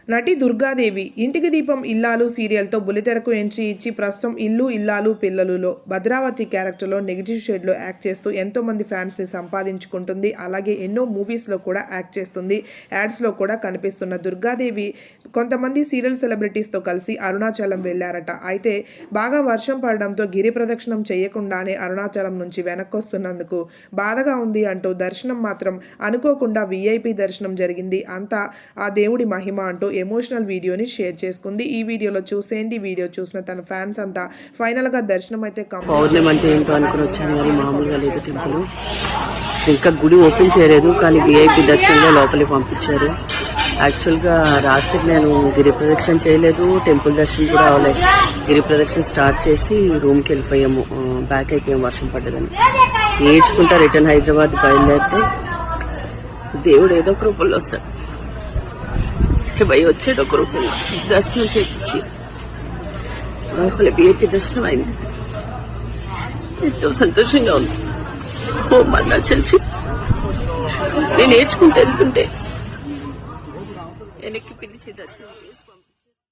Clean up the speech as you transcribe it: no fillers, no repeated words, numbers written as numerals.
నటి దుర్గాదేవి ఇంటికి దీపం ఇల్లాలు సీరియల్తో బుల్లితెరకు ఎంట్రీ ఇచ్చి ప్రస్తుతం ఇల్లు ఇల్లాలు పిల్లలులో భద్రావతి క్యారెక్టర్లో నెగిటివ్ షేడ్లో యాక్ట్ చేస్తూ ఎంతోమంది ఫ్యాన్స్ని సంపాదించుకుంటుంది. అలాగే ఎన్నో మూవీస్లో కూడా యాక్ట్ చేస్తుంది. యాడ్స్లో కూడా కనిపిస్తున్న దుర్గాదేవి కొంతమంది సీరియల్ సెలబ్రిటీస్తో కలిసి అరుణాచలం వెళ్ళారట. అయితే బాగా వర్షం పడడంతో గిరి ప్రదక్షిణం చేయకుండానే అరుణాచలం నుంచి వెనక్కొస్తున్నందుకు బాధగా ఉంది అంటూ దర్శనం మాత్రం అనుకోకుండా VIP దర్శనం జరిగింది. అంతా ఆ దేవుడి మహిమ అంటూ ఎమోషనల్ వీడియోని షేర్ చేసుకుంది. ఈ వీడియోలో చూసేయండి. వీడియో చూసిన తన ఫ్యాన్స్ అంతా ఫైనల్ గా దర్శనం అయితే పౌర్ణమి అంటే ఏంటో అనుకుని వచ్చాను కానీ మామూలుగా లేదు. టెంపుల్ ఇంకా గుడి ఓపెన్ చేయలేదు కానీ VIP దర్శనంలో లోపలికి పంపించారు. యాక్చువల్గా రాత్రి నేను గిరి ప్రదక్షిణ చేయలేదు, టెంపుల్ దర్శనం కూడా అవ్వలేదు. గిరి ప్రదక్షిణ స్టార్ట్ చేసి రూమ్కి వెళ్ళిపోయాము. బ్యాక్ అయిపోయాము వర్షం పడ్డదని. ఏడ్చుకుంటా రిటర్న్ హైదరాబాద్ బయలుదేరితే దేవుడు ఏదో ఒక రూపంలో వస్తాడు. భయ వచ్చేట ఒక రూపంలో దర్శనం చేయించి లోపల VIP దర్శనం అయింది. ఎంతో సంతోషంగా ఉంది. ఓ మళ్ళా తెలిసి నేను నేర్చుకుంటూ వెళ్తుంటే వెనక్కి పిలిచి దర్శనం చేసి